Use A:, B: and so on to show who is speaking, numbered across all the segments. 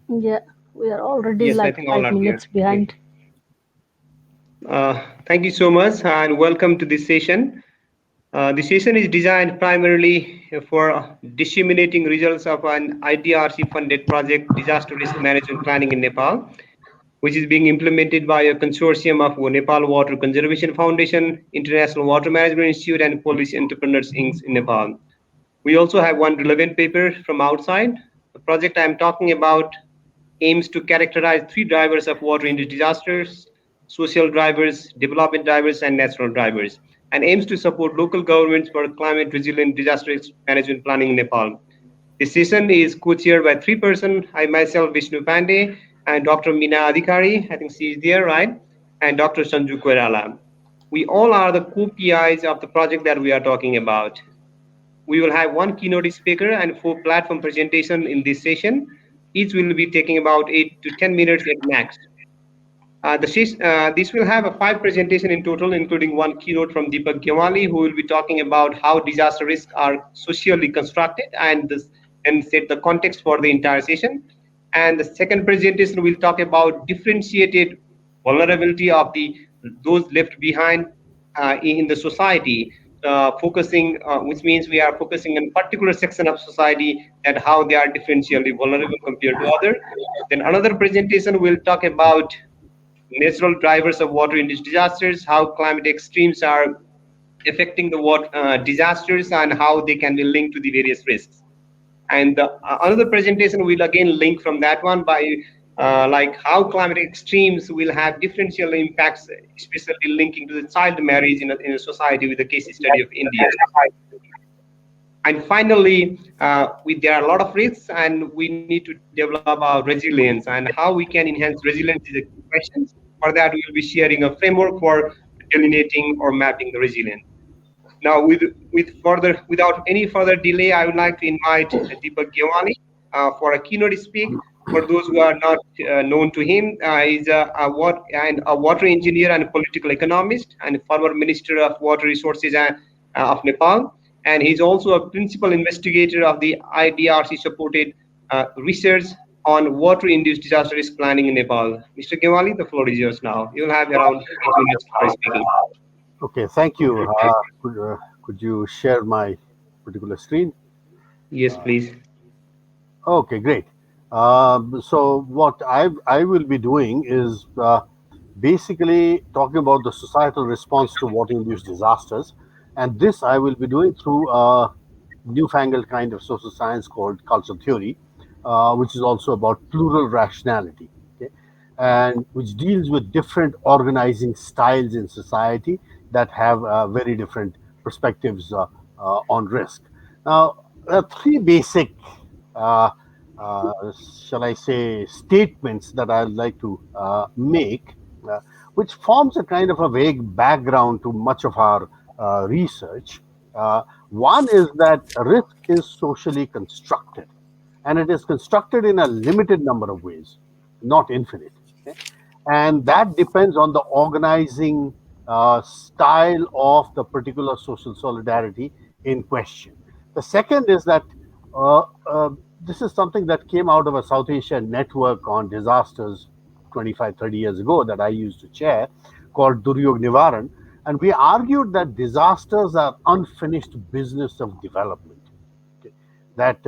A: Yeah, we are already
B: Yes, I
A: like
B: think all
A: five
B: are there.
A: minutes
B: Okay.
A: behind.
B: Thank you so much and welcome to this session. This session is designed primarily for disseminating results of an IDRC funded project, Disaster Risk Management Planning in Nepal, which is being implemented by a consortium of Nepal Water Conservation Foundation, International Water Management Institute, and Polish Entrepreneurs Inc. in Nepal. We also have one relevant paper from outside. The project I'm talking about aims to characterize three drivers of water-induced disasters: social drivers, development drivers, and natural drivers, and aims to support local governments for climate-resilient disaster management planning in Nepal. This session is co-chaired by three persons: I myself, Vishnu Pandey, and Dr. Mina Adhikari, I think she is there, right? And Dr. Sanju Koirala. We all are the co-PIs of the project that we are talking about. We will have one keynote speaker and four platform presentation in this session. Each will be taking about 8 to 10 minutes at max. This will have a five presentation in total, including one keynote from Deepak Gyawali, who will be talking about how disaster risks are socially constructed and set the context for the entire session. And the second presentation will talk about differentiated vulnerability of the those left behind in the society, which means we are focusing on particular section of society that how they are differentially vulnerable compared to others. Then another presentation will talk about natural drivers of water-induced disasters, how climate extremes are affecting the water disasters, and how they can be linked to the various risks. And another presentation will again link from that one by like how climate extremes will have differential impacts, especially linking to the child marriage in a society with the case study of India. And finally, there are a lot of risks, and we need to develop our resilience. And how we can enhance resilience is a key question. For that, we will be sharing a framework for delineating or mapping the resilience. Now, without any further delay, I would like to invite Deepak Gyawani for a keynote speak. For those who are not known to him, he's a water engineer and political economist and former Minister of Water Resources of Nepal. And he's also a principal investigator of the IDRC supported research on water-induced disaster risk planning in Nepal. Mr. Gyawali, the floor is yours now. You'll have around 8 minutes for speaking.
C: Okay, thank you. Could you share my particular screen?
B: Yes, please.
C: Okay, great. So what I will be doing is basically talking about the societal response to water-induced disasters, and this I will be doing through a newfangled kind of social science called cultural theory, which is also about plural rationality, okay, and which deals with different organizing styles in society that have very different perspectives on risk. Now, there are three basic uh, uh, shall I say, statements that I'd like to make, uh, which forms a kind of a vague background to much of our research. One is that risk is socially constructed, and it is constructed in a limited number of ways, not infinite. Okay? And that depends on the organizing style of the particular social solidarity in question. The second is that uh, uh, this is something that came out of a South Asian network on disasters 25, 30 years ago that I used to chair called Duryog Nivaran. And we argued that disasters are unfinished business of development. Okay. That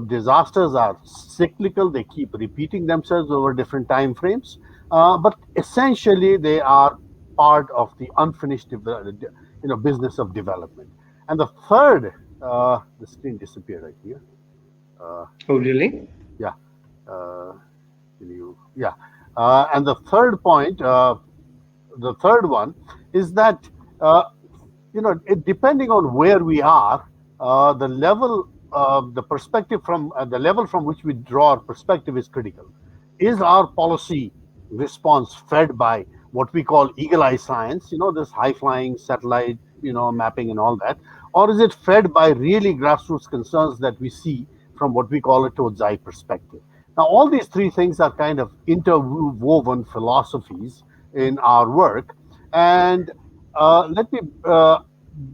C: disasters are cyclical, they keep repeating themselves over different time frames, but essentially they are part of the unfinished business of development. And the third, the screen disappeared right here. Uh,
B: Oh, really?
C: yeah. Uh, yeah. And the third one is that uh, depending on where we are, the level from which we draw our perspective is critical. Is our policy response fed by what we call eagle eye science, this high flying satellite, mapping and all that, or is it fed by really grassroots concerns that we see from what we call a toad's eye perspective? Now, all these three things are kind of interwoven philosophies in our work, and let me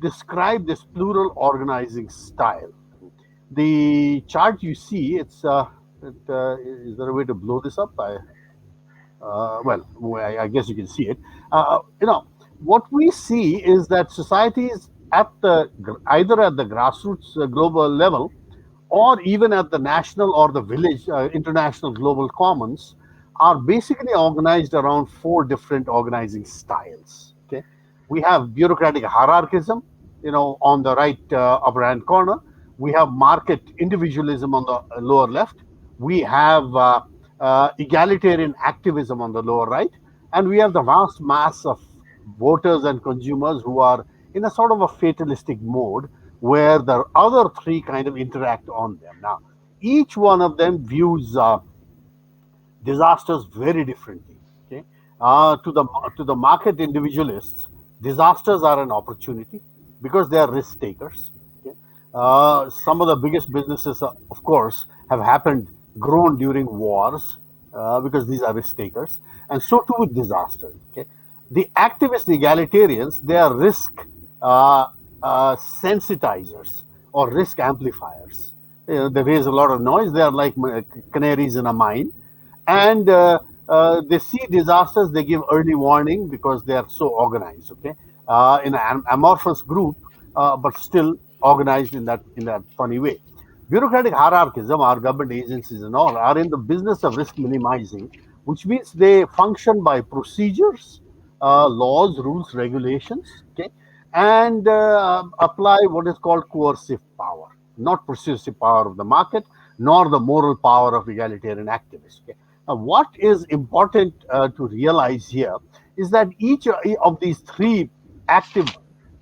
C: describe this plural organizing style. The chart you see, it's Is there a way to blow this up? Well, I guess you can see it. You know, what we see is that societies at the either at the grassroots global level, or even at the national or the village international global commons, are basically organized around four different organizing styles. Okay, we have bureaucratic hierarchism, on the right upper hand corner. We have market individualism on the lower left. We have egalitarian activism on the lower right, and we have the vast mass of voters and consumers who are in a sort of a fatalistic mode where the other three kind of interact on them. Now, each one of them views disasters very differently. Okay, to the market individualists, disasters are an opportunity because they are risk takers. Okay, some of the biggest businesses, of course, have grown during wars because these are risk takers, and so too with disasters. Okay, the activist egalitarians, they are risk uh, sensitizers or risk amplifiers. They raise a lot of noise. They are like canaries in a mine, and they see disasters. They give early warning because they are so organized. Okay, in an amorphous group, but still organized in that funny way. Bureaucratic hierarchism, our government agencies and all, are in the business of risk minimizing, which means they function by procedures, laws, rules, regulations, okay, and apply what is called coercive power, not persuasive power of the market, nor the moral power of egalitarian activists. Okay? Now, what is important to realize here is that each of these three active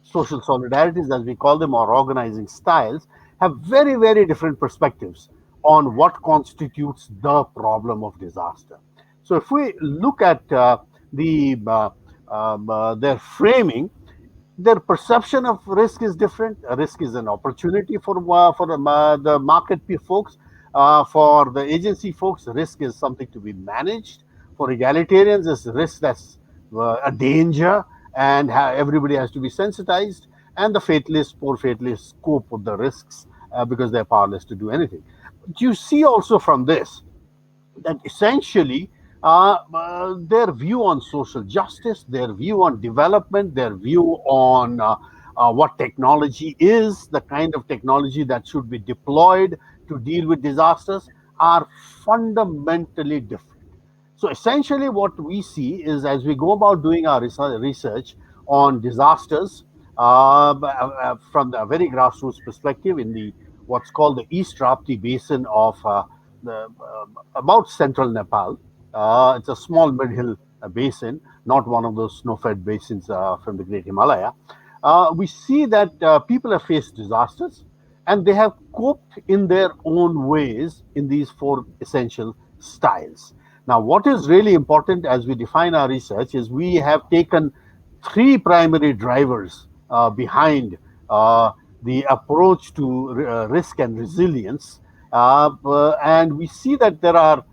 C: social solidarities, as we call them, or organizing styles, have very, very different perspectives on what constitutes the problem of disaster. So, if we look at their framing, their perception of risk is different. Risk is an opportunity for the market folks. For the agency folks, risk is something to be managed. For egalitarians, it's risk that's a danger, and everybody has to be sensitized. And the fatalists, poor fatalists, cope with the risks because they're powerless to do anything. But you see also from this that essentially their view on social justice, their view on development, their view on what technology is, the kind of technology that should be deployed to deal with disasters, are fundamentally different. So essentially, what we see is as we go about doing our research on disasters from the very grassroots perspective in the what's called the East Rapti Basin of about central Nepal. It's a small mid-hill basin, not one of those snow-fed basins from the Great Himalaya. We see that people have faced disasters, and they have coped in their own ways in these four essential styles. Now, what is really important as we define our research is we have taken three primary drivers behind the approach to risk and resilience. And we see that there are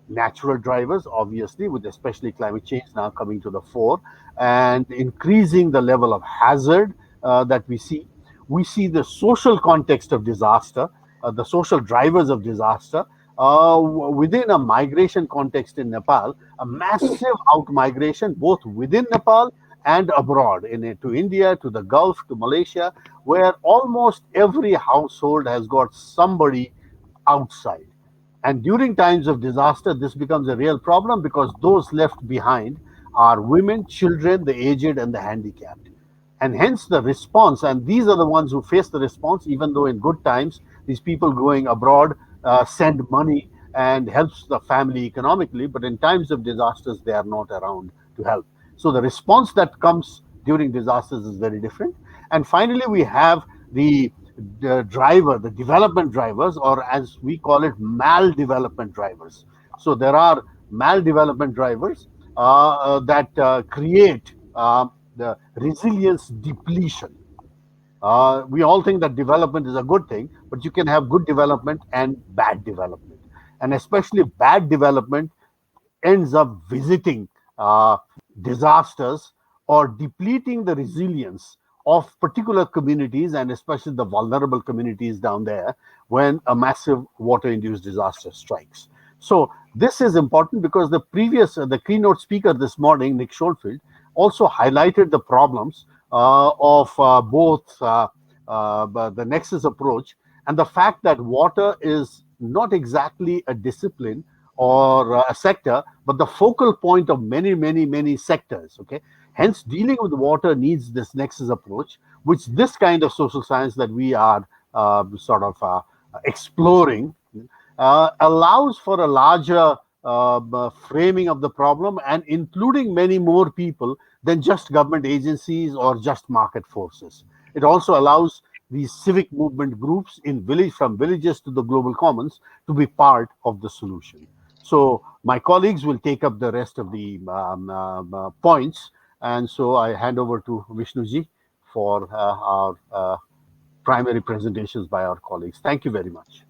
C: natural drivers, obviously, with especially climate change now coming to the fore and increasing the level of hazard that we see. We see the social context of disaster, the social drivers of disaster. Within a migration context in Nepal, a massive out migration both within Nepal and abroad, to India, to the Gulf, to Malaysia, where almost every household has got somebody outside. And during times of disaster, this becomes a real problem because those left behind are women, children, the aged, and the handicapped. And hence the response, and these are the ones who face the response, even though in good times, these people going abroad send money and helps the family economically, but in times of disasters, they are not around to help. So the response that comes during disasters is very different. And finally, we have the development drivers, or as we call it, maldevelopment drivers. So there are maldevelopment drivers that create the resilience depletion. We all think that development is a good thing, but you can have good development and bad development. And especially bad development ends up visiting disasters or depleting the resilience of particular communities, and especially the vulnerable communities down there, when a massive water-induced disaster strikes. So this is important because the keynote speaker this morning, Nick Schofield, also highlighted the problems of both the nexus approach and the fact that water is not exactly a discipline or a sector, but the focal point of many, many, many sectors. Okay, hence dealing with water needs this nexus approach, which this kind of social science that we are exploring allows for a larger framing of the problem and including many more people than just government agencies or just market forces. It also allows these civic movement groups in from villages to the global commons to be part of the solution. So my colleagues will take up the rest of the points, and so I hand over to Vishnuji for our primary presentations by our colleagues. Thank you very much.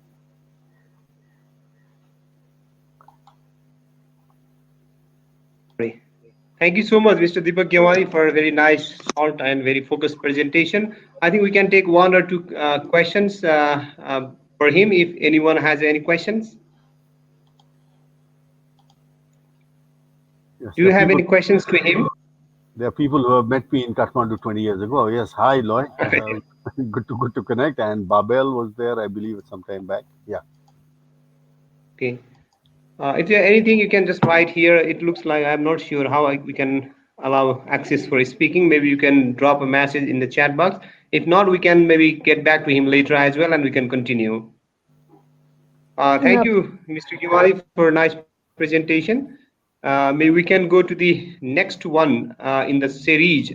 B: Thank you so much, Mr. Deepak Gyawani, for a very nice, short, and very focused presentation. I think we can take one or two questions for him if anyone has any questions.
C: Yes,
B: Do you have any questions to him?
C: there are people who have met me in Kathmandu 20 years ago. Yes, hi, Loy. Good to connect. And Babel was there, I believe, some time back. Yeah.
B: Okay. If there anything you can just write here, it looks like I'm not sure how we can allow access for speaking. Maybe you can drop a message in the chat box. If not, we can maybe get back to him later as well, and we can continue. Thank you, Mr. Gyawani, for a nice presentation. Maybe we can go to the next one in the series.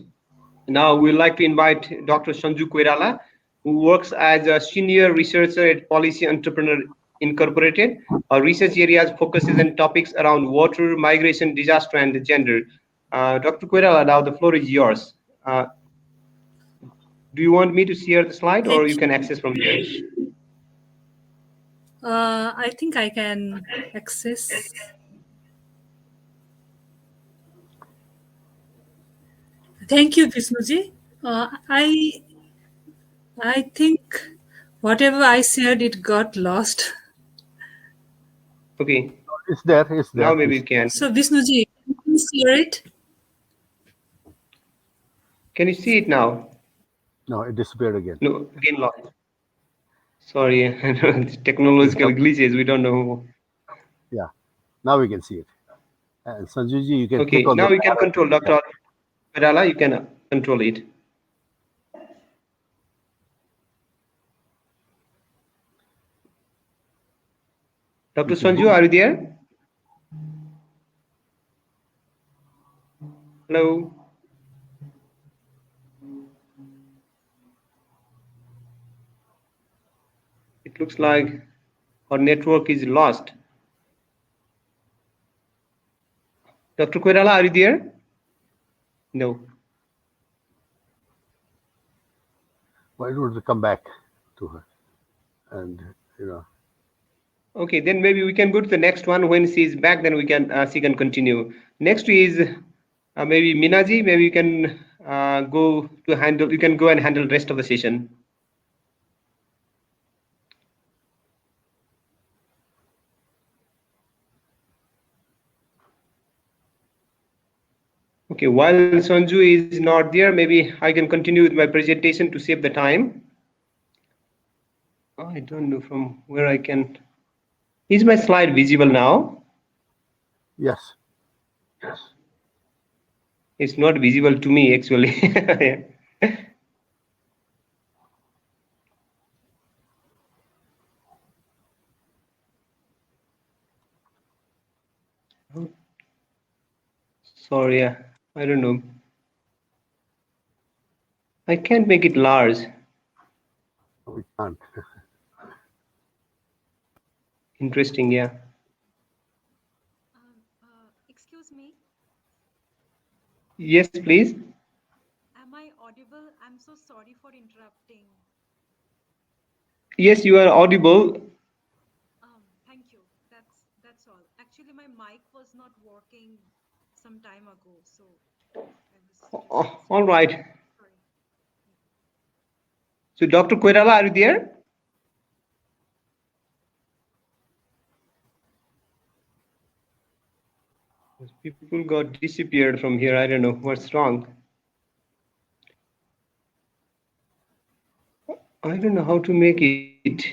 B: Now, we'd like to invite Dr. Sanju Koirala, who works as a senior researcher at Policy Entrepreneur Incorporated. Our research areas focuses on topics around water, migration, disaster, and gender. Dr. Koirala, now the floor is yours. Do you want me to share the slide, or you can access from there?
D: I think I can access. Thank you, Vishnuji. I think whatever I said, it got lost.
B: Okay.
C: It's there. It's there.
B: Now maybe you can.
D: So, Vishnuji, can you please hear it?
B: Can you see it now?
C: No, it disappeared again.
B: No, again lost. Sorry, technological glitches. We don't know.
C: Yeah. Now we can see it. And Sanjuji, you can
B: Okay,
C: click on
B: now
C: the
B: we can control Dr. Koirala. You can control it. Dr. Sanju, are you there? Hello. It looks like our network is lost. Dr. Koirala, are you there? No.
C: Why don't we come back to her? And, you know.
B: Okay, then maybe we can go to the next one. When she is back, then we can she can continue. Next is maybe Minaji. Maybe you can go to handle. You can go and handle the rest of the session. Okay, while Sanju is not there, maybe I can continue with my presentation to save the time. I don't know from where I can. Is my slide visible now?
C: Yes.
B: Yes. It's not visible to me actually. Sorry, I don't know. I can't make it large.
C: We can't.
B: Interesting, yeah.
E: Excuse me.
B: Yes, please.
E: Am I audible? I'm so sorry for interrupting.
B: Yes, you are audible.
E: Thank you. That's all. Actually, my mic was not working some time ago, so I was
B: All right.
E: sorry.
B: So Dr. Koirala, are you there? People got disappeared from here. I don't know what's wrong. I don't know how to make it.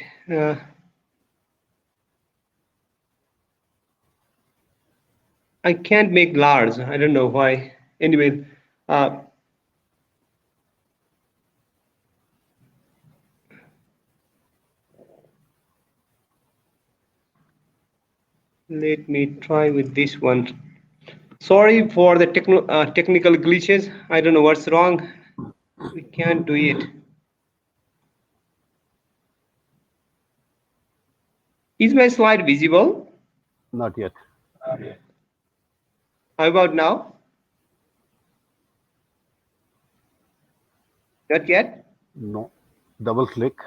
B: I can't make large. I don't know why. Anyway, let me try with this one. Sorry for the technical glitches. I don't know what's wrong. We can't do it. Is my slide visible?
C: Not yet.
B: How about now? Not yet?
C: No. Double click.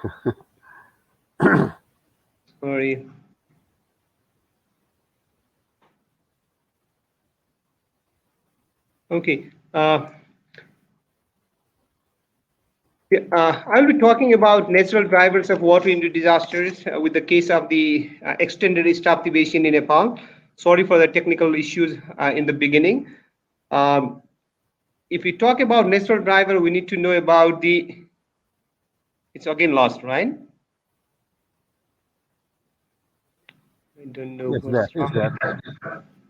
B: Sorry. Okay. I'll be talking about natural drivers of water-induced disasters with the case of the extended East Tapti Basin in Nepal. Sorry for the technical issues in the beginning. If we talk about natural driver, we need to know about the. It's again lost, right? I don't know what's wrong.
C: It's there.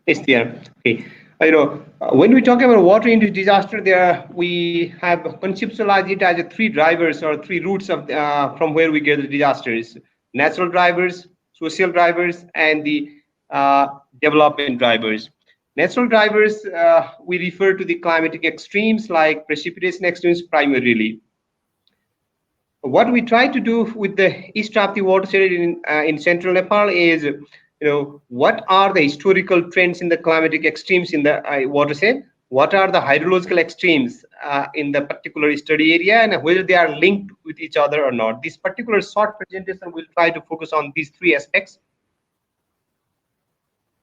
B: It's there. Okay. When we talk about water-induced disaster, we have conceptualized it as a three drivers or three routes of from where we get the disasters: natural drivers, social drivers, and the development drivers. Natural drivers, we refer to the climatic extremes like precipitation extremes primarily. What we try to do with the East Tapti watershed in central Nepal is, what are the historical trends in the climatic extremes in the watershed? What are the hydrological extremes in the particular study area, and whether they are linked with each other or not? This particular short presentation will try to focus on these three aspects.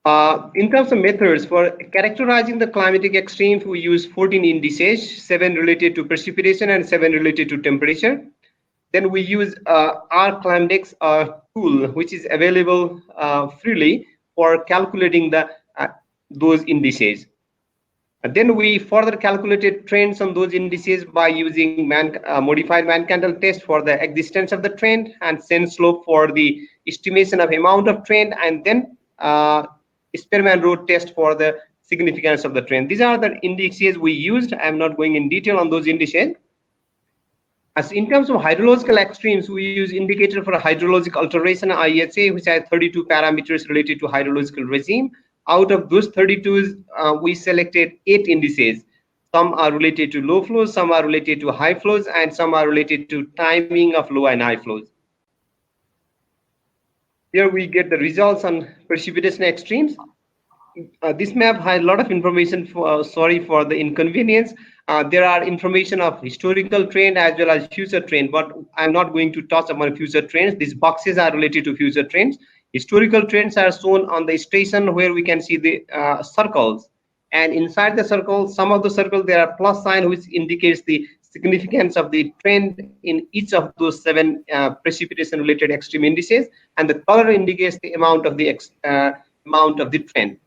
B: In terms of methods for characterizing the climatic extremes, we use 14 indices, 7 related to precipitation and 7 related to temperature. Then we use our Climatex tool, which is available freely for calculating those indices. And then we further calculated trends on those indices by using modified Mann-Candle test for the existence of the trend, and Sen slope for the estimation of amount of trend, and then Spearman-Road test for the significance of the trend. These are the indices we used. I'm not going in detail on those indices. As in terms of hydrological extremes, we use indicator for hydrologic alteration IHA, which has 32 parameters related to hydrological regime. Out of those 32, we selected 8 indices. Some are related to low flows, some are related to high flows, and some are related to timing of low and high flows. Here we get the results on precipitation extremes. This map has a lot of information. Sorry for the inconvenience. There are information of historical trend as well as future trend, but I'm not going to touch upon future trends. These boxes are related to future trends. Historical trends are shown on the station where we can see the circles, and inside the circle, some of the circles there are plus sign which indicates the significance of the trend in each of those 7 precipitation related extreme indices, and the color indicates the amount of the trend.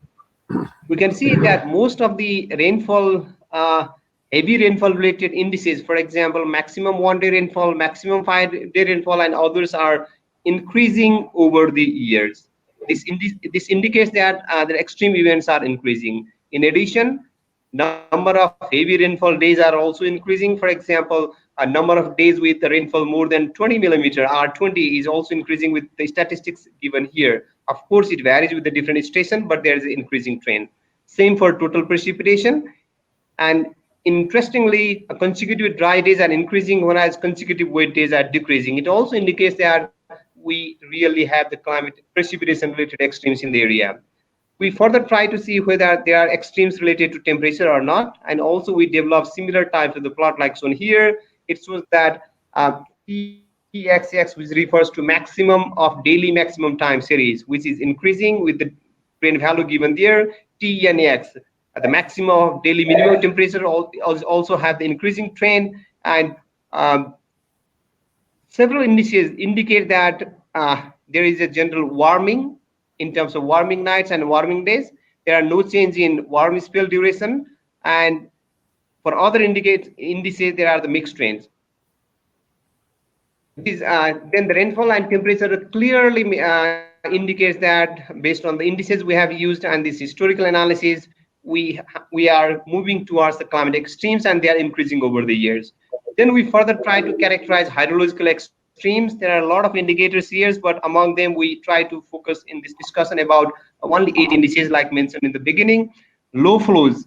B: We can see that most of the rainfall, heavy rainfall related indices, for example, maximum 1-day rainfall, maximum 5-day rainfall, and others are increasing over the years. This indicates that the extreme events are increasing. In addition, number of heavy rainfall days are also increasing. For example, a number of days with the rainfall more than 20 millimeter, R20, is also increasing with the statistics given here. Of course, it varies with the different station, but there is an increasing trend. Same for total precipitation. And interestingly, consecutive dry days are increasing, whereas consecutive wet days are decreasing. It also indicates that we really have the climate precipitation related extremes in the area. We further try to see whether there are extremes related to temperature or not, and also we develop similar types of the plot like shown here. It shows that TXX, which refers to maximum of daily maximum time series, which is increasing with the trend value given there. T and X, the maximum of daily minimum temperature also have the increasing trend, and several indices indicate that there is a general warming in terms of warming nights and warming days. There are no change in warm spell duration, and for other indices, there are the mixed trends. Then the rainfall and temperature clearly indicates that based on the indices we have used and this historical analysis, we are moving towards the climatic extremes and they are increasing over the years. Then we further try to characterize hydrological extremes. There are a lot of indicators here, but among them we try to focus in this discussion about only 8 indices like mentioned in the beginning. Low flows,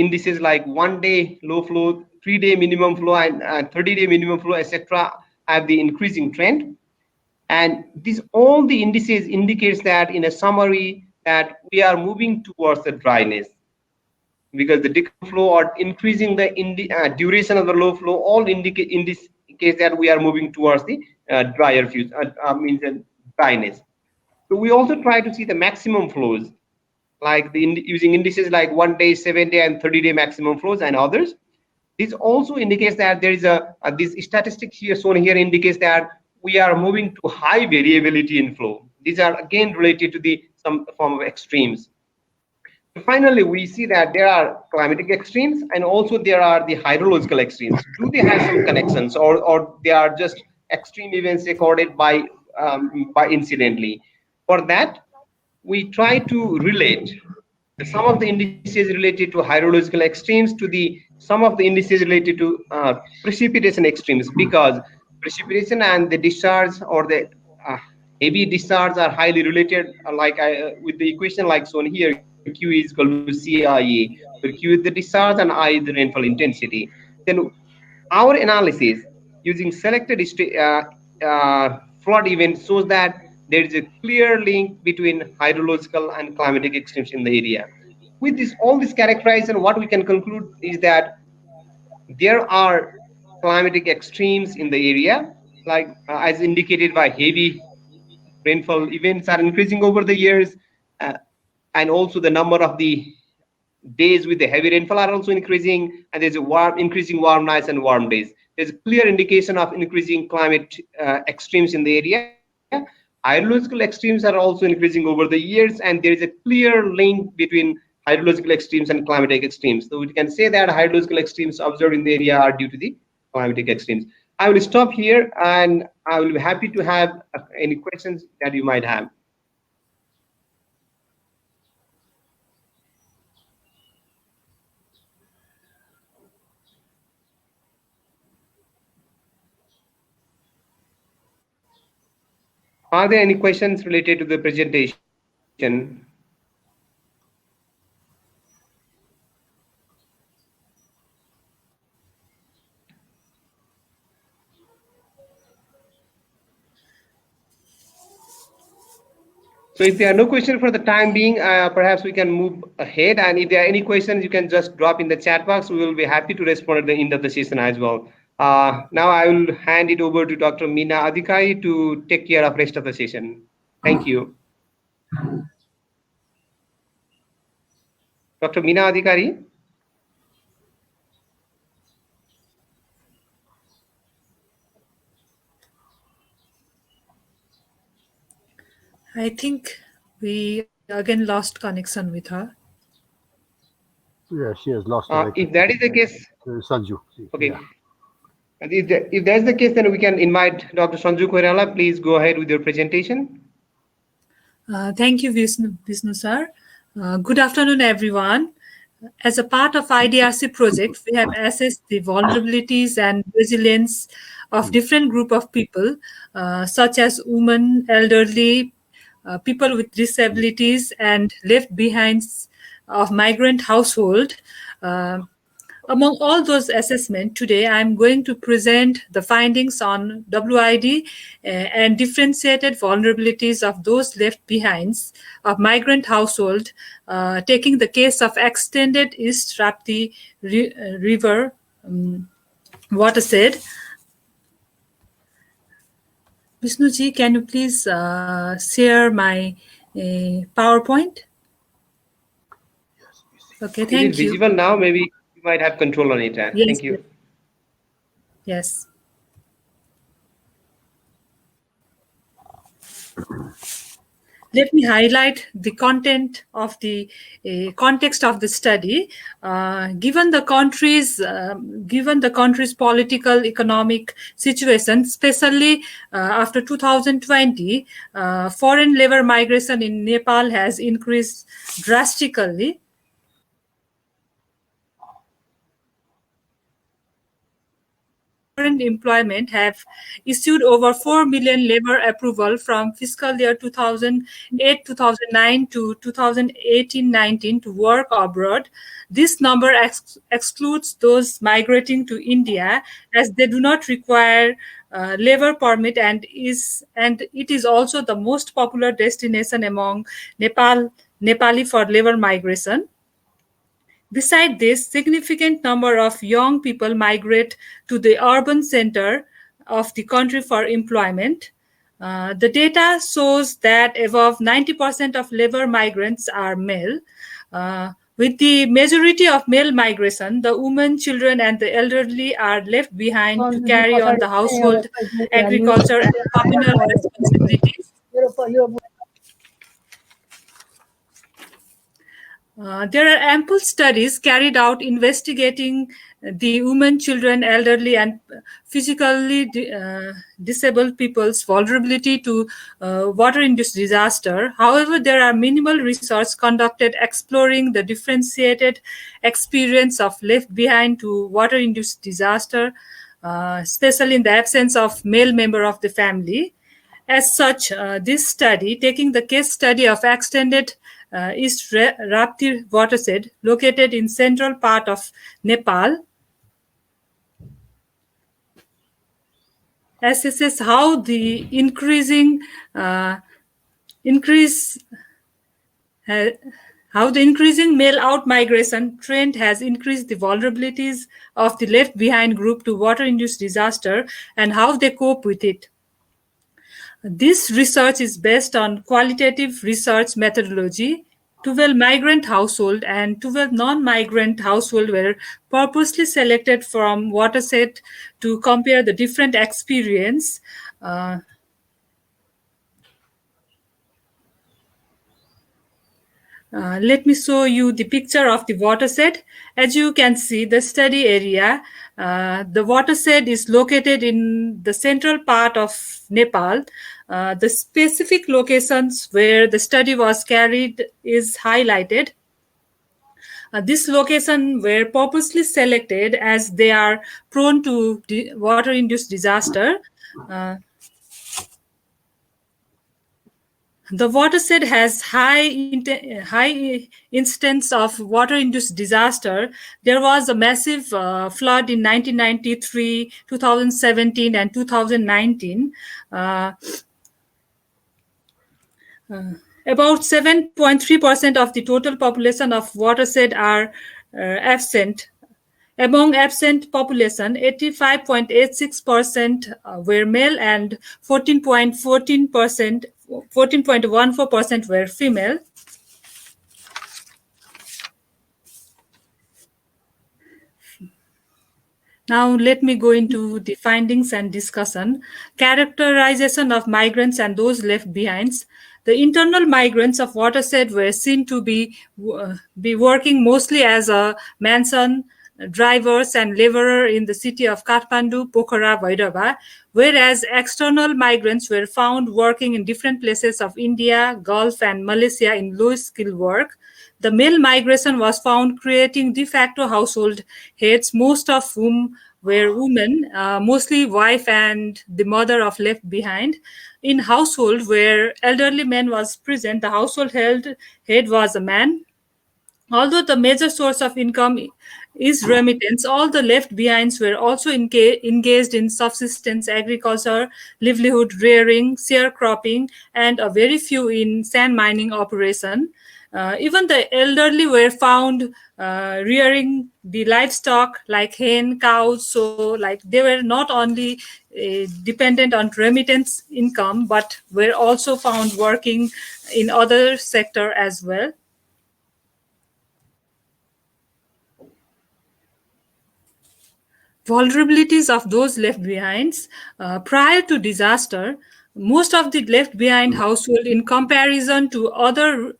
B: indices like 1-day low flow, 3-day minimum flow, and 30-day minimum flow, etc., have the increasing trend. And these all the indices indicates that in a summary that we are moving towards the dryness, because the decline flow or increasing the duration of the low flow all indicates that we are moving towards the drier future, means dryness. So we also try to see the maximum flows, like using indices like 1-day, 7-day, and 30-day maximum flows and others. This also indicates that there is this statistic here shown here indicates that we are moving to high variability in flow. These are again related to the some form of extremes. And finally, we see that there are climatic extremes and also there are the hydrological extremes. Do they have some connections, or they are just extreme events recorded by incidentally? For that, we try to relate some of the indices related to hydrological extremes to the some of the indices related to precipitation extremes, because precipitation and the discharge or the uh, heavy discharge are highly related, with the equation like shown here. Q is equal to CIA, where Q is the discharge and I is the rainfall intensity. Then our analysis using selected flood events shows that there is a clear link between hydrological and climatic extremes in the area. With this, all this characterization, what we can conclude is that there are climatic extremes in the area, like as indicated by heavy rainfall events are increasing over the years, uh, and also the number of the days with the heavy rainfall are also increasing, and there's a increasing warm nights and warm days. There's a clear indication of increasing climate extremes in the area. Hydrological extremes are also increasing over the years, and there is a clear link between hydrological extremes and climatic extremes. So we can say that hydrological extremes observed in the area are due to the climatic extremes. I will stop here, and I will be happy to have any questions that you might have. Are there any questions related to the presentation? So if there are no questions for the time being, perhaps we can move ahead. And if there are any questions, you can just drop in the chat box. We will be happy to respond at the end of the session as well. Now I will hand it over to Dr. Mina Adhikari to take care of rest of the session. Thank you. Dr. Mina Adhikari.
D: I think we again lost connection with her.
C: Yeah, she has lost
B: If that is the case,
C: Sanju.
B: okay.
C: Yeah.
B: And if that's the case, then we can invite Dr. Sanju Koirala. Please go ahead with your presentation.
D: Thank you, Vishnu sir. Good afternoon, everyone. As a part of IDRC project, we have assessed the vulnerabilities and resilience of different group of people, such as women, elderly, people with disabilities, and left behinds of migrant household. Uh, Among all those assessments, today I'm going to present the findings on WID and differentiated vulnerabilities of those left behind of migrant household, taking the case of extended East Rapti River watershed. Vishnuji, can you please share my PowerPoint? Okay,
B: Is it
D: thank you.
B: visible now? Maybe you might have control on it.
D: Yes,
B: Thank you.
D: yes. Let me highlight the content of the context of the study. Given the country's political economic situation, especially after 2020, foreign labor migration in Nepal has increased drastically. Current employment have issued over 4 million labor approval from fiscal year 2008-2009 to 2018-19 to work abroad. This number excludes those migrating to India as they do not require labor permit and it is also the most popular destination among Nepali for labor migration. Beside this, significant number of young people migrate to the urban center of the country for employment. The data shows that above 90% of labor migrants are male. With the majority of male migration, the women, children, and the elderly are left behind to carry on the household, agriculture, and communal responsibilities. There are ample studies carried out investigating the women, children, elderly, and physically disabled people's vulnerability to water-induced disaster. However, there are minimal research conducted exploring the differentiated experience of left behind to water-induced disaster, especially in the absence of male member of the family. As such, this study, taking the case study of extended East Rapti watershed located in central part of Nepal, assesses how the increase uh, how the increasing male out migration trend has increased the vulnerabilities of the left behind group to water induced disaster and how they cope with it. This research is based on qualitative research methodology. 12 migrant household and 12 non-migrant household were purposely selected from watershed to compare the different experience. Uh, Let me show you the picture of the watershed. As you can see, the study area, the watershed is located in the central part of Nepal. The specific locations where the study was carried is highlighted. This location were purposely selected as they are prone to water-induced disaster. Uh, The watershed has high instance of water-induced disaster. There was a massive flood in 1993, 2017, and 2019. Uh, about 7.3% of the total population of watershed are absent. Among absent population, 85.86% were male and 14.14% were female. Now let me go into the findings and discussion. Characterization of migrants and those left behind. The internal migrants of watershed were seen to be working mostly as a mason, drivers and laborer in the city of Kathmandu, Pokhara, Bhairava, whereas external migrants were found working in different places of India, Gulf and Malaysia in low-skill work. The male migration was found creating de facto household heads, most of whom were women, mostly wife and the mother of left behind. In household where elderly man was present, the household head was a man. Although the major source of income is remittance, all the left behinds were also engaged in subsistence agriculture, livelihood rearing, sharecropping, and a very few in sand mining operation. Even the elderly were found rearing the livestock like hen, cows. So, like they were not only dependent on remittance income, but were also found working in other sector as well. Vulnerabilities of those left behind. Prior to disaster, most of the left behind household in comparison to other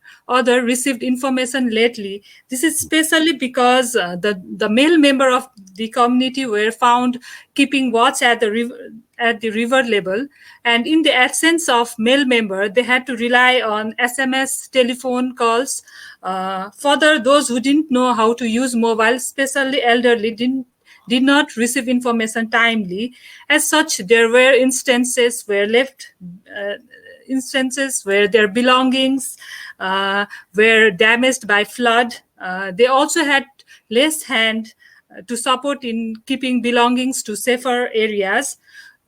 D: received information lately. This is especially because the male member of the community were found keeping watch at the river level, and in the absence of male member they had to rely on SMS telephone calls. Further, those who didn't know how to use mobile, especially elderly, did not receive information timely. As such, there were uh, instances where their belongings were damaged by flood. They also had less hand to support in keeping belongings to safer areas.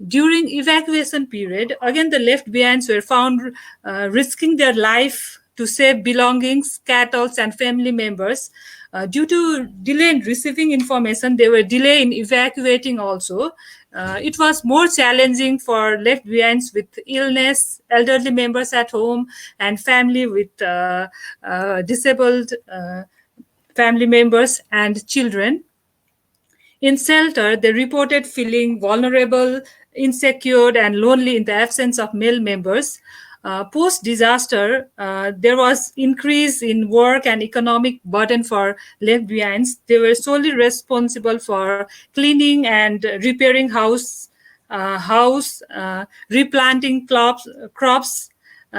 D: During evacuation period, again the left behinds were found risking their life to save belongings, cattle, and family members. Due to delay in receiving information, they were delayed in evacuating also. It was more challenging for left behinds with illness, elderly members at home, and family with disabled family members and children. In shelter, they reported feeling vulnerable, insecure, and lonely in the absence of male members. Post-disaster, there was increase in work and economic burden for left behinds. They were solely responsible for cleaning and repairing replanting crops,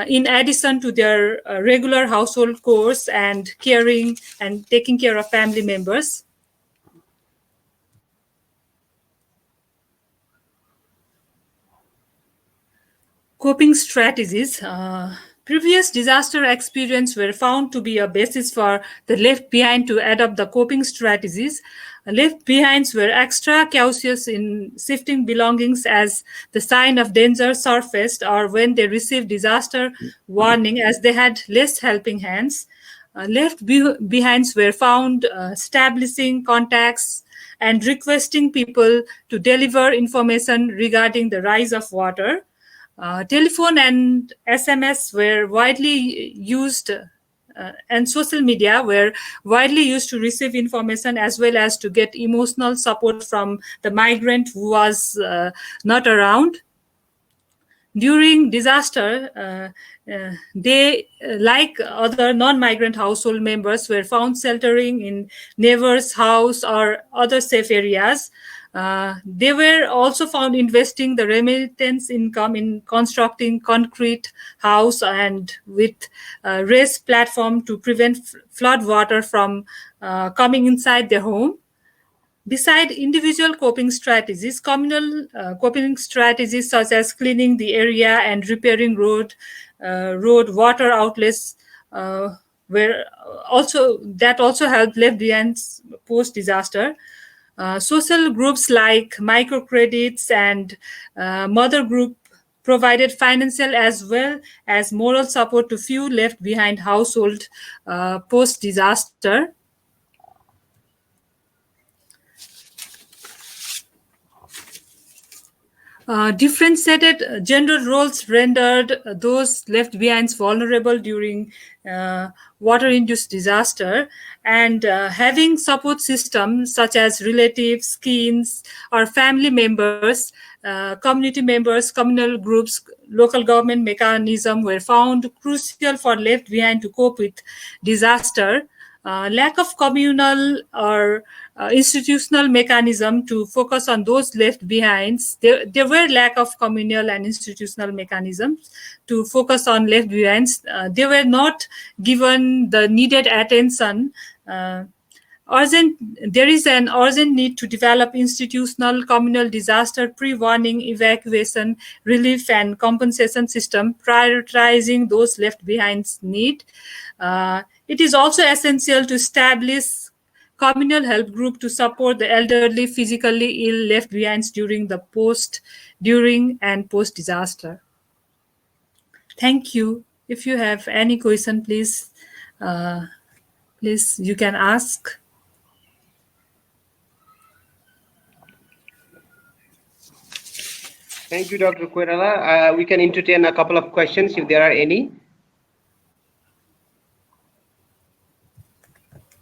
D: in addition to their regular household chores and caring and taking care of family members. Coping strategies. Previous disaster experience were found to be a basis for the left behind to adopt the coping strategies. Left behinds were extra cautious in shifting belongings as the sign of danger surfaced or when they received disaster warning, as they had less helping hands. Behinds were found establishing contacts and requesting people to deliver information regarding the rise of water. Telephone and SMS were widely used, and social media were widely used to receive information as well as to get emotional support from the migrant who was not around. During disaster, they, like other non-migrant household members, were found sheltering in neighbors' house or other safe areas. They were also found investing the remittance income in constructing concrete house and with raised platform to prevent flood water from coming inside their home. Beside individual coping strategies, communal coping strategies such as cleaning the area and repairing road water outlets were also helped left behind post disaster. Social groups like microcredits and mother group provided financial as well as moral support to few left behind household post disaster. Differentiated gender roles rendered those left behind vulnerable during water-induced disaster, and having support systems such as relatives, kins, or family members, community members, communal groups, local government mechanism were found crucial for left behind to cope with disaster. Lack of communal or institutional mechanism to focus on those left behind. There were lack of communal and institutional mechanisms to focus on left behinds. They were not given the needed attention. There is an urgent need to develop institutional communal disaster pre-warning, evacuation, relief, and compensation system, prioritizing those left behind's need. It is also essential to establish communal help group to support the elderly, physically ill left behind during and post disaster. Thank you. If you have any question, please you can ask.
B: Thank you, Dr. Koirala. We can entertain a couple of questions if there are any.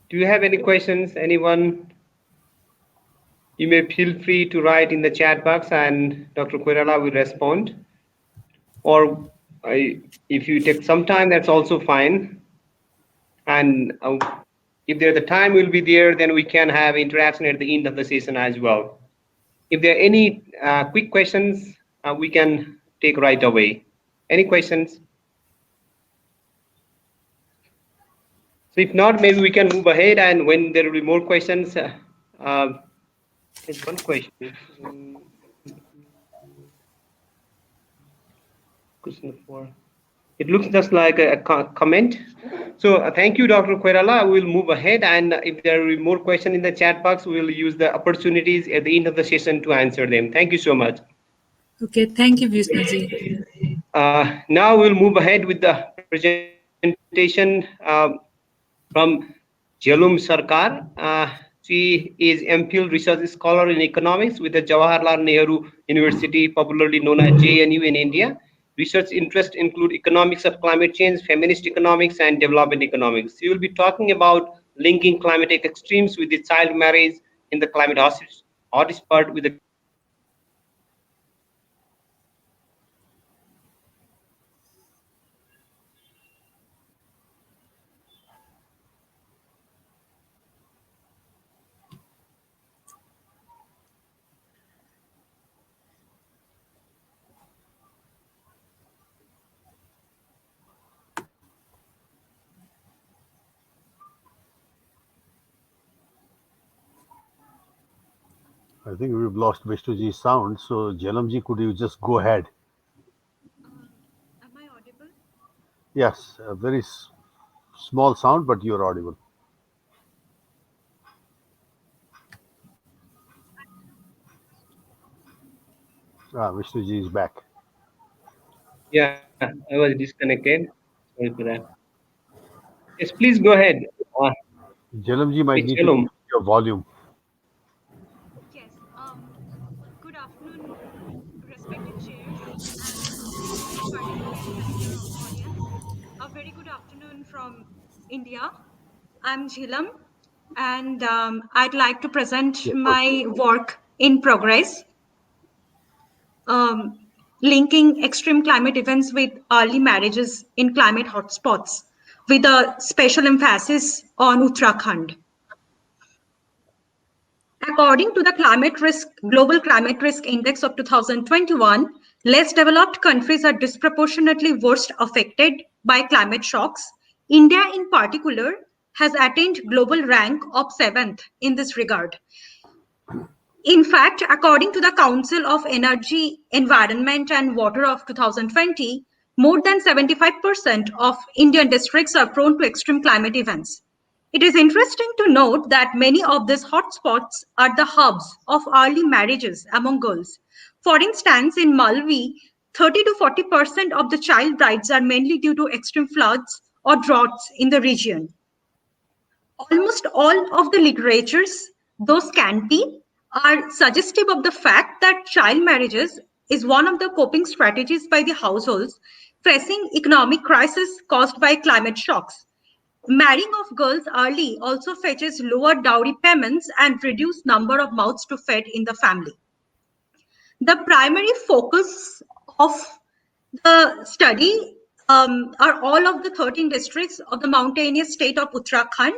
B: Do you have any questions, anyone? You may feel free to write in the chat box and Dr. Koirala will respond. or if you take some time, that's also fine. And if there the time will be there, then we can have interaction at the end of the session as well. If there are any quick questions, we can take right away. Any questions? So if not, maybe we can move ahead, and when there will be more questions, there's one question. Question 4. It looks just like a comment. So thank you, Dr. Koirala. We'll move ahead, and if there are more questions in the chat box, we'll use the opportunities at the end of the session to answer them. Thank you so much.
D: Okay, thank you, Vishnuji.
B: Now we'll move ahead with the presentation from Jalum Sarkar. She is MPhil Research Scholar in Economics with the Jawaharlal Nehru University, popularly known as JNU in India. Research interests include economics of climate change, feminist economics, and development economics. She will be talking about linking climatic extremes with the child marriage in the climate hotspot with the
C: I think we've lost Vishnuji's sound. So, Jalamji, could you just go ahead?
E: Am I audible?
C: Yes, a very small sound, but you're audible. Vishnuji is back.
B: yeah, I was disconnected. Sorry for that. Yes, please go ahead.
C: Jalamji might need to
B: Jalum.
C: increase your volume.
E: Yes. Good afternoon, respected chairs and esteemed participants and dear audience. A very good afternoon from India. I'm Jhilam, and I'd like to present
C: Yeah, good.
E: my work in progress, um, linking extreme climate events with early marriages in climate hotspots, with a special emphasis on Uttarakhand. According to the Global Climate Risk Index of 2021, less developed countries are disproportionately worst affected by climate shocks. India, in particular, has attained global rank of 7th in this regard. In fact, according to the Council of Energy, Environment and Water of 2020, more than 75% of Indian districts are prone to extreme climate events. It is interesting to note that many of these hotspots are the hubs of early marriages among girls. For instance, in Malvi, 30 to 40% of the child brides are mainly due to extreme floods or droughts in the region. Almost all of the literatures, though scanty, are suggestive of the fact that child marriages is one of the coping strategies by the households facing economic crisis caused by climate shocks. Marrying of girls early also fetches lower dowry payments and reduced number of mouths to feed in the family. The primary focus of the study are all of the 13 districts of the mountainous state of Uttarakhand,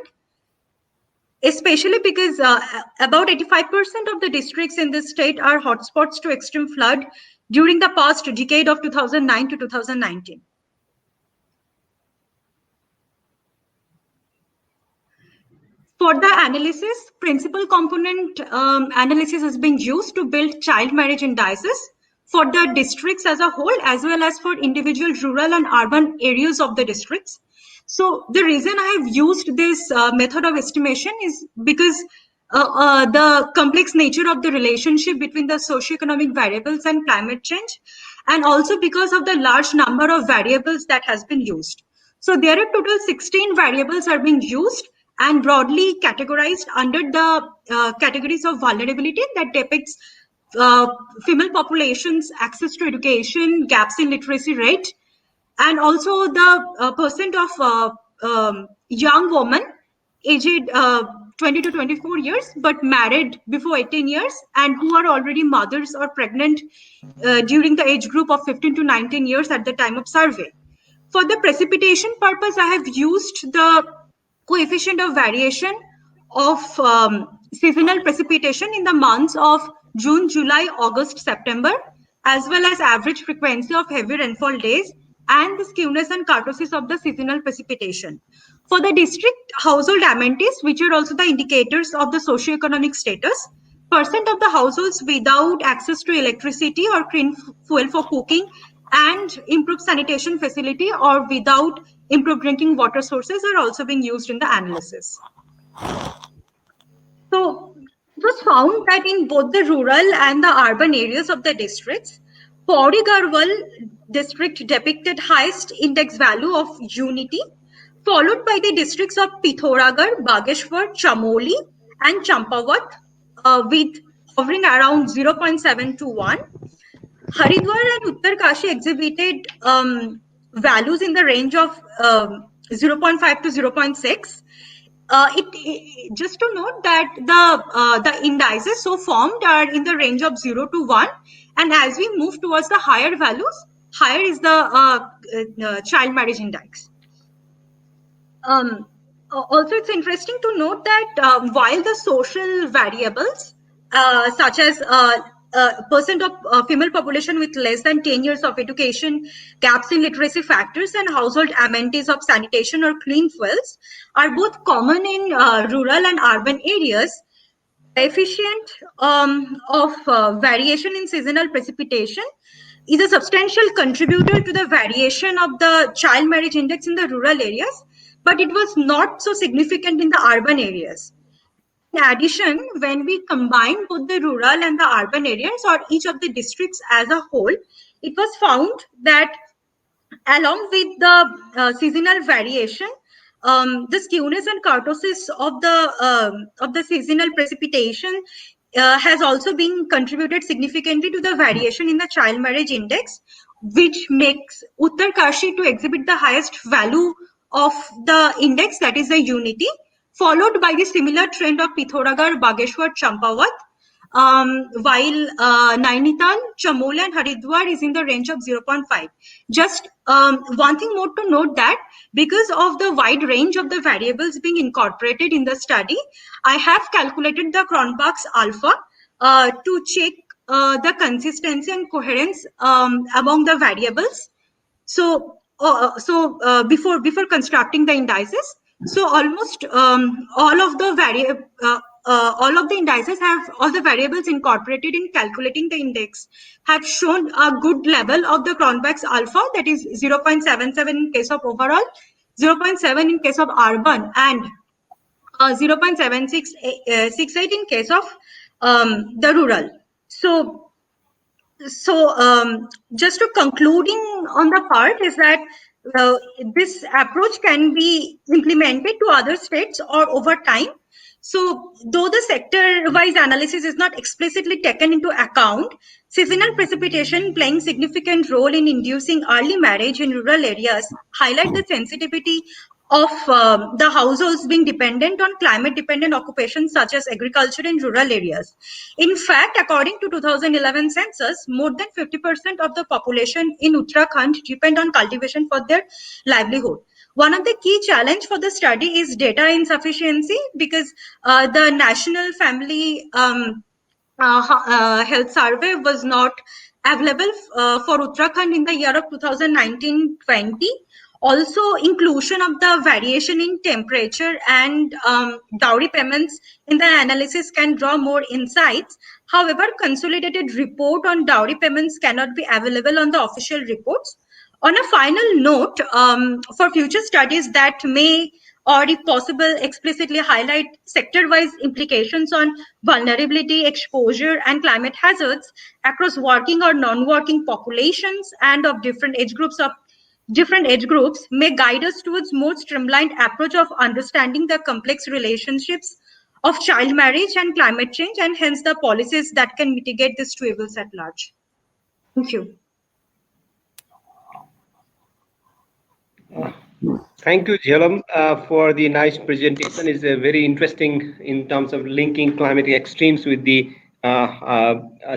E: especially because about 85% of the districts in this state are hotspots to extreme flood during the past decade of 2009 to 2019. For the analysis, principal component analysis has been used to build child marriage indices for the districts as a whole, as well as for individual rural and urban areas of the districts. So the reason I have used this method of estimation is because the complex nature of the relationship between the socioeconomic variables and climate change, and also because of the large number of variables that has been used. So there are total 16 variables are being used and broadly categorized under the categories of vulnerability that depicts uh, female population's access to education, gaps in literacy rate, and also the percent of young women aged 20 to 24 years, but married before 18 years, and who are already mothers or pregnant during the age group of 15 to 19 years at the time of survey. For the precipitation purpose, I have used the coefficient of variation of seasonal precipitation in the months of June, July, August, September, as well as average frequency of heavy rainfall days and the skewness and kurtosis of the seasonal precipitation. For the district household amenities, which are also the indicators of the socioeconomic status, percent of the households without access to electricity or clean fuel for cooking and improved sanitation facility or without improved drinking water sources are also being used in the analysis. So it was found that in both the rural and the urban areas of the districts, Pauri Garhwal district depicted highest index value of unity, followed by the districts of Pithoragarh, Bageshwar, Chamoli, and Champawat, with hovering around 0.721. Haridwar and Uttarkashi exhibited values in the range of 0.5 to 0.6. Just to note that the indices so formed are in the range of 0 to 1, and as we move towards the higher values, higher is the child marriage index. Also, it's interesting to note that while the social variables, such as percent of female population with less than 10 years of education, gaps in literacy factors, and household amenities of sanitation or clean fuels are both common in rural and urban areas, coefficient of variation in seasonal precipitation is a substantial contributor to the variation of the child marriage index in the rural areas, but it was not so significant in the urban areas. In addition, when we combine both the rural and the urban areas or each of the districts as a whole, it was found that along with the seasonal variation, the skewness and kurtosis of the seasonal precipitation has also been contributed significantly to the variation in the child marriage index, which makes Uttarkashi to exhibit the highest value of the index, that is the unity, followed by the similar trend of Pithoragarh, Bageshwar, Champawat, while Nainital, Chamoli, and Haridwar is in the range of 0.5. Just one thing more to note that because of the wide range of the variables being incorporated in the study, I have calculated the Cronbach's alpha to check the consistency and coherence among the variables. So, before constructing the indices, so almost all of the indices have all the variables incorporated in calculating the index have shown a good level of the Cronbach's alpha, that is 0.77 in case of overall, 0.7 in case of urban, and 0.7668 in case of the rural. So just to concluding on the part is that this approach can be implemented to other states or over time. So though the sector-wise analysis is not explicitly taken into account, seasonal precipitation playing significant role in inducing early marriage in rural areas highlight the sensitivity of the households being dependent on climate-dependent occupations such as agriculture in rural areas. In fact, according to 2011 census, more than 50% of the population in Uttarakhand depend on cultivation for their livelihood. One of the key challenge for the study is data insufficiency, because the National Family Health Survey was not available for Uttarakhand in the year of 2019-20. Also, inclusion of the variation in temperature and dowry payments in the analysis can draw more insights. However, consolidated report on dowry payments cannot be available on the official reports. On a final note, for future studies that may, or if possible, explicitly highlight sector-wise implications on vulnerability, exposure, and climate hazards across working or non-working populations and of different age groups may guide us towards more streamlined approach of understanding the complex relationships of child marriage and climate change, and hence the policies that can mitigate these two evils at large. Thank you.
B: Thank you, Jhalam, for the nice presentation. It's very interesting in terms of linking climatic extremes with the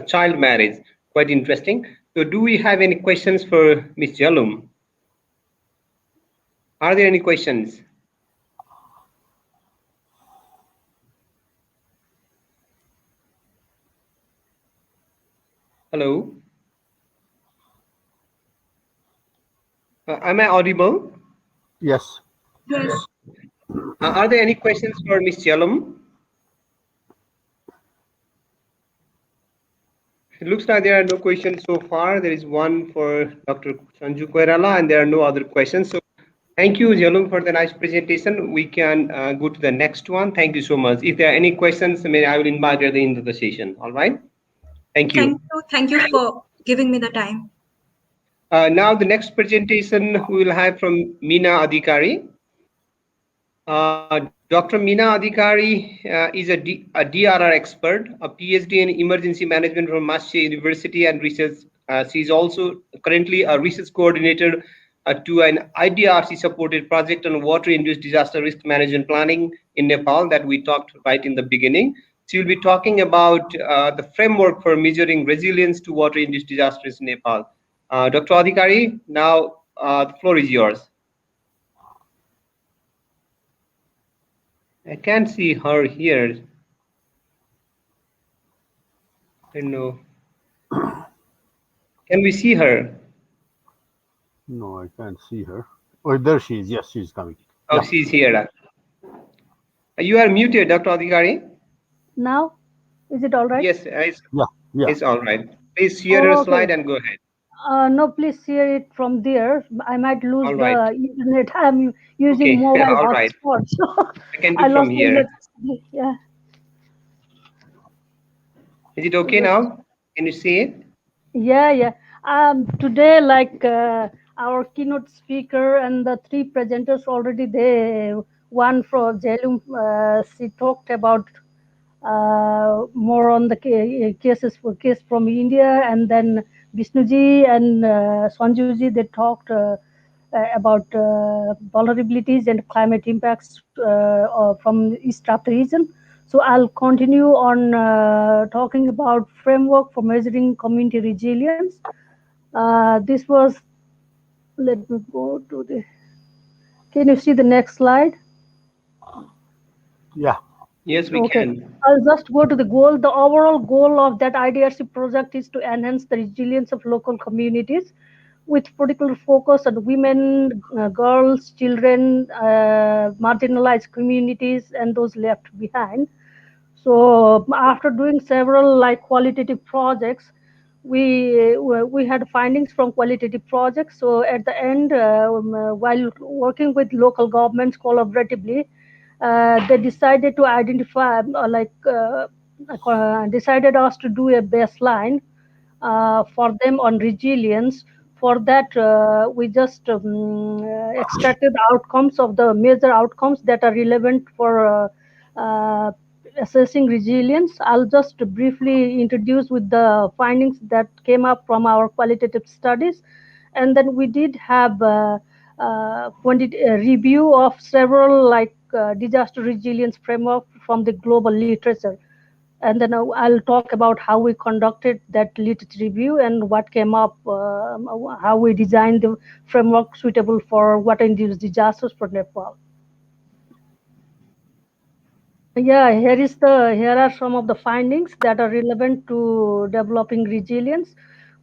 B: child marriage. Quite interesting. So, do we have any questions for Ms. Jhalum? Are there any questions? Hello? Am I audible?
C: Yes.
E: Yes.
B: Are there any questions for Ms. Jhalum? It looks like there are no questions so far. There is one for Dr. Sanju Koirala, and there are no other questions. So, thank you, Jalum, for the nice presentation. We can go to the next one. Thank you so much. If there are any questions, I will invite you at the end of the session. All right. Thank
E: Thank
B: you.
E: you. Thank you for giving me the time.
B: Now, the next presentation we will have from Mina Adhikari. Dr. Mina Adhikari is a DRR expert, a PhD in emergency management from Massey University and research. She is also currently a research coordinator to an IDRC supported project on water-induced disaster risk management planning in Nepal that we talked right in the beginning. She will be talking about the framework for measuring resilience to water-induced disasters in Nepal. Dr. Adhikari, now the floor is yours. I can't see her here. I don't know. Can we see her?
C: No, I can't see her. Oh, there she is. Yes, she's coming.
B: Oh,
C: Yeah.
B: she's here. You are muted, Dr. Adhikari.
A: Now, is it all right?
B: Yes,
C: Yeah. Yeah.
B: it's all right. Please share your
A: Oh,
B: slide
A: okay.
B: and go ahead.
A: No, please share it from there. I might lose
B: All right.
A: the internet. I'm using
B: Okay.
A: mobile
B: All right.
A: hotspot, so
B: I can do
A: I
B: from
A: lost the
B: here.
A: electricity. Yeah.
B: Is it okay now? Can you see it?
A: Yeah, yeah. Today, like our keynote speaker and the three presenters already there. One from Jalum, she talked about more on the cases for case from India, and then Vishnuji and Sanjuji they talked about vulnerabilities and climate impacts from East Africa region. So I'll continue on talking about framework for measuring community resilience. This was, let me go to the, can you see the next slide?
C: Yeah.
B: Yes, we
A: Okay,
B: can.
A: I'll just go to the goal. The overall goal of that IDRC project is to enhance the resilience of local communities with particular focus on women, girls, children, marginalized communities, and those left behind. So after doing several like qualitative projects, we had findings from qualitative projects. So at the end, while working with local governments collaboratively, they decided to identify decided us to do a baseline for them on resilience. For that, we just extracted outcomes of the major outcomes that are relevant for assessing resilience. I'll just briefly introduce with the findings that came up from our qualitative studies, and then we did have a review of several like disaster resilience framework from the global literature, and then I'll talk about how we conducted that literature review and what came up, how we designed the framework suitable for water-induced disasters for Nepal. Yeah, here are some of the findings that are relevant to developing resilience.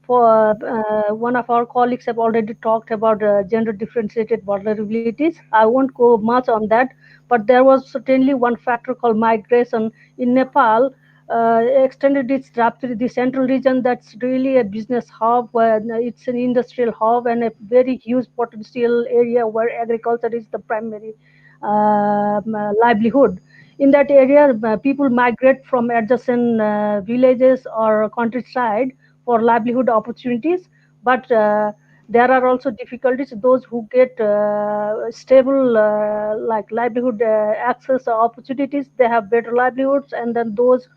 A: For one of our colleagues have already talked about gender differentiated vulnerabilities. I won't go much on that, but there was certainly one factor called migration in Nepal. Extended its rapidly the central region that's really a business hub, where it's an industrial hub and a very huge potential area where agriculture is the primary livelihood. In that area, people migrate from adjacent villages or countryside for livelihood opportunities, but there are also difficulties. Those who get stable like livelihood access opportunities, they have better livelihoods, and then those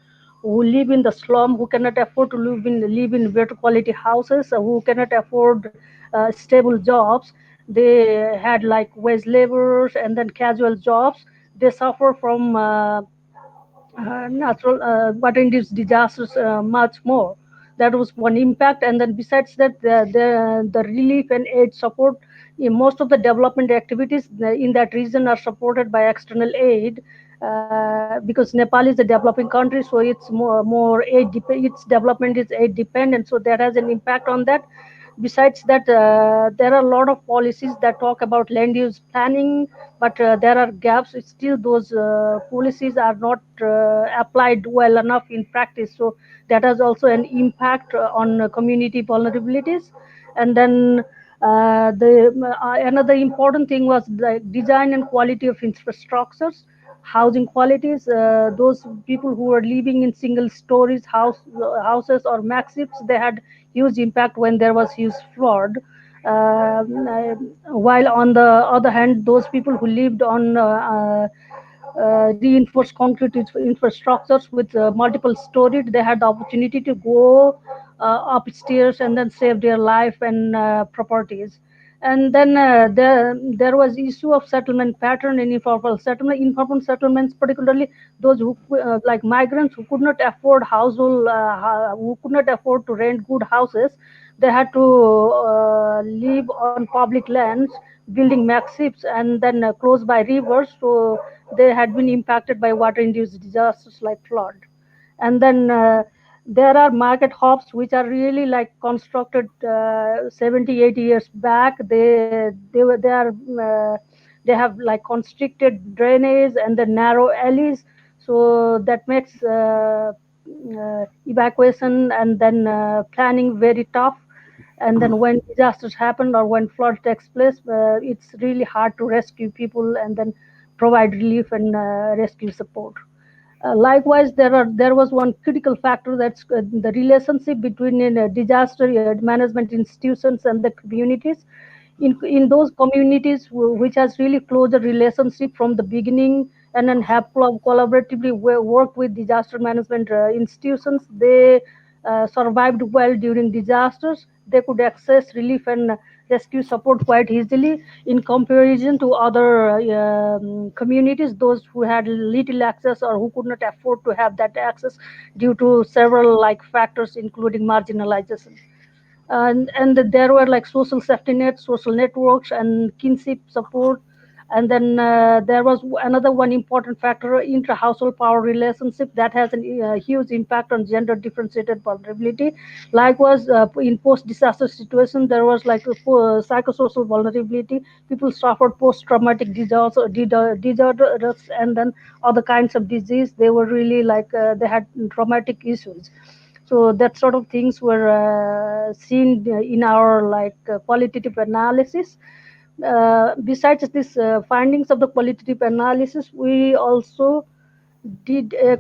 A: who live in the slum, who cannot afford to live in better quality houses, who cannot afford stable jobs, they had like wage laborers and then casual jobs. They suffer from natural water-induced disasters much more. That was one impact, and then besides that, the relief and aid support. Most of the development activities in that region are supported by external aid, because Nepal is a developing country, so it's more its development is aid dependent. So that has an impact on that. Besides that, there are a lot of policies that talk about land use planning, but there are gaps. Still, those policies are not applied well enough in practice. So that has also an impact on community vulnerabilities. And then the another important thing was the design and quality of infrastructures, housing qualities. Those people who were living in single stories houses or maxims, they had huge impact when there was huge flood. While on the other hand, those people who lived on reinforced concrete infrastructures with multiple stories, they had the opportunity to go upstairs and then save their life and properties. And then there was issue of settlement pattern in informal settlements, particularly those who like migrants who could not afford who could not afford to rent good houses. They had to live on public lands, building maxims, and then close by rivers. So they had been impacted by water-induced disasters like flood. And then there are market hubs which are really like constructed 70, 80 years back. They have like constricted drainage and the narrow alleys, so that makes evacuation and then planning very tough. And then when disasters happen or when flood takes place, it's really hard to rescue people and then provide relief and rescue support. Likewise, there was one critical factor, that's the relationship between disaster management institutions and the communities. In those communities which has really closer relationship from the beginning and then have collaboratively worked with disaster management institutions, they survived well during disasters. They could access relief and rescue support quite easily in comparison to other communities, those who had little access or who could not afford to have that access due to several like factors including marginalization. And there were like social safety nets, social networks, and kinship support. And then there was another one important factor, intra-household power relationship, that has a huge impact on gender differentiated vulnerability. Likewise, in post-disaster situation, there was like a psychosocial vulnerability. People suffered post-traumatic disorders and then other kinds of disease. They were really like they had traumatic issues. So that sort of things were seen in our like qualitative analysis. Besides this findings of the qualitative analysis, we also did a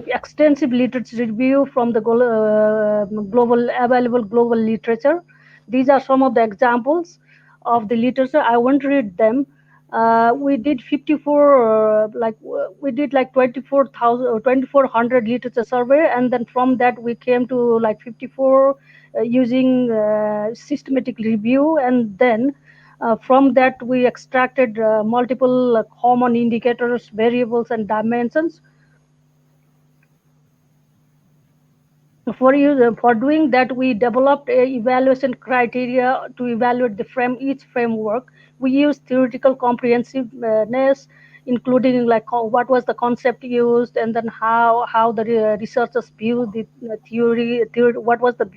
A: extensive literature review from the global available global literature. These are some of the examples of the literature. I won't read them. We did 54, we did like 24,000 or 2,400 literature survey, and then from that we came to like 54 using systematic review, and then from that we extracted multiple common indicators, variables, and dimensions. For doing that, we developed a evaluation criteria to evaluate each framework. We used theoretical comprehensiveness, including like what was the concept used, and then how the researchers viewed the theory, what was the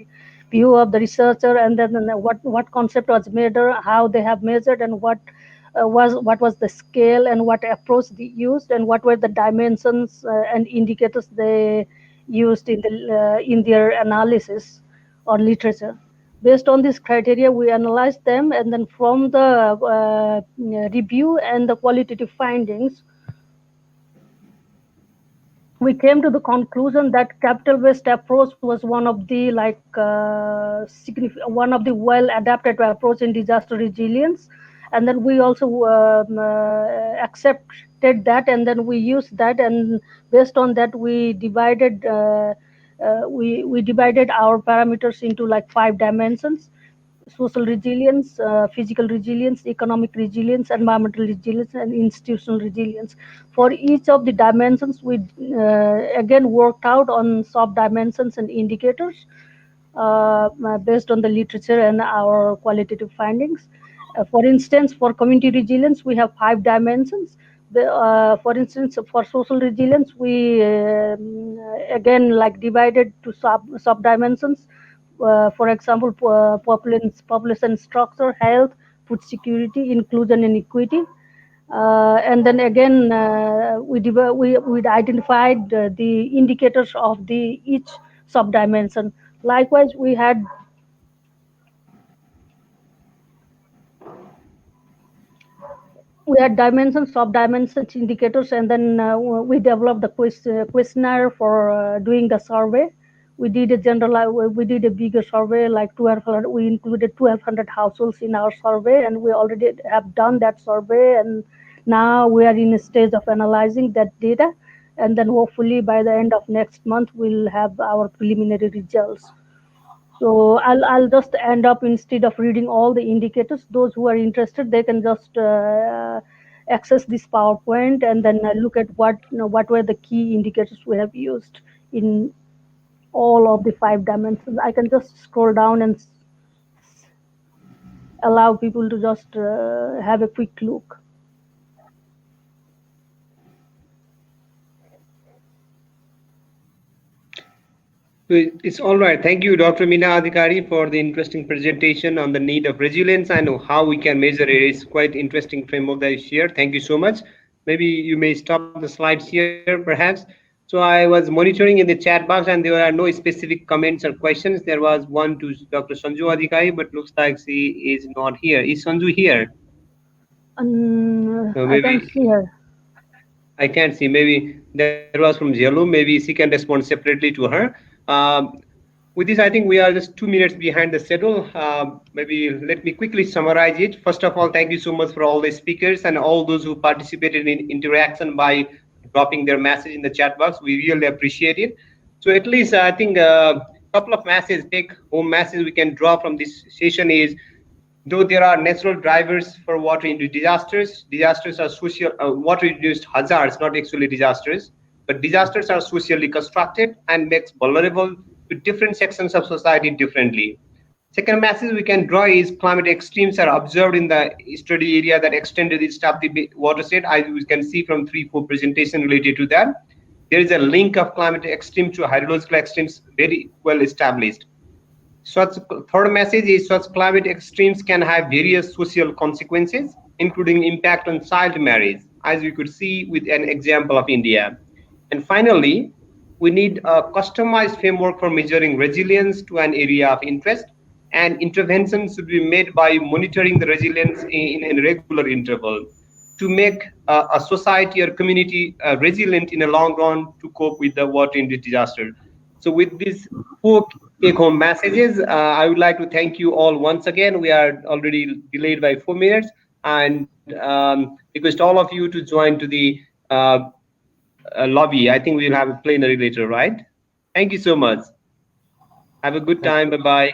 A: view of the researcher, and then what concept was measured, how they have measured, and what was the scale and what approach they used, and what were the dimensions and indicators they used in their analysis or literature. Based on this criteria, we analyzed them, and then from the review and the qualitative findings, we came to the conclusion that capital based approach was one of the one of the well adapted approach in disaster resilience. And then we also accepted that, and then we used that, and based on that we divided our parameters into like 5 dimensions. social resilience, physical resilience, economic resilience, environmental resilience, and institutional resilience. For each of the dimensions, we again worked out on sub dimensions and indicators based on the literature and our qualitative findings. For instance, for community resilience, we have 5 dimensions. For instance, for social resilience, we again like divided to sub dimensions. For example, population structure, health, food security, inclusion, and equity. And then again, we identified the indicators of the each sub-dimension. Likewise, we had dimensions, sub-dimensions, indicators, and then we developed the questionnaire for doing the survey. We did a we did a bigger survey, like 1,200. We included 1,200 households in our survey, and we already have done that survey. And now we are in a stage of analyzing that data, and then hopefully by the end of next month we'll have our preliminary results. So I'll just end up, instead of reading all the indicators, those who are interested, they can just access this PowerPoint and then look at what were the key indicators we have used in all of the 5 dimensions. I can just scroll down and allow people to just have a quick look.
B: It's all right. Thank you, Dr. Mina Adhikari, for the interesting presentation on the need of resilience and how we can measure it. It's quite interesting framework that you shared. Thank you so much. Maybe you may stop the slides here, perhaps. So I was monitoring in the chat box, and there are no specific comments or questions. There was one to Dr. Sanju Adhikari, but looks like she is not here. Is Sanju here? No,
A: I can
B: maybe
A: see her.
B: I can't see. Maybe that was from Jelu. Maybe she can respond separately to her. Um, with this, I think we are just 2 minutes behind the schedule. Maybe let me quickly summarize it. First of all, thank you so much for all the speakers and all those who participated in interaction by dropping their message in the chat box. We really appreciate it. So at least I think a couple of messages, take home messages we can draw from this session is, though there are natural drivers for water-induced disasters, disasters are social, water-induced hazards, not actually disasters, but disasters are socially constructed and makes vulnerable to different sections of society differently. Second message we can draw is climate extremes are observed in the study area that extended east of the watershed, as we can see from 3-4 presentations related to that. There is a link of climate extreme to hydrological extremes very well established. Such third message is such climate extremes can have various social consequences, including impact on child marriage, as we could see with an example of India. And finally, we need a customized framework for measuring resilience to an area of interest, and interventions should be made by monitoring the resilience in a regular interval to make a society or community resilient in a long run to cope with the water-induced disaster. So with these 4 take-home messages, I would like to thank you all once again. We are already delayed by 4 minutes, and request all of you to join to the lobby. I think we'll have a plenary later, right? Thank you so much. Have a good
C: Thank
B: time. Bye-bye.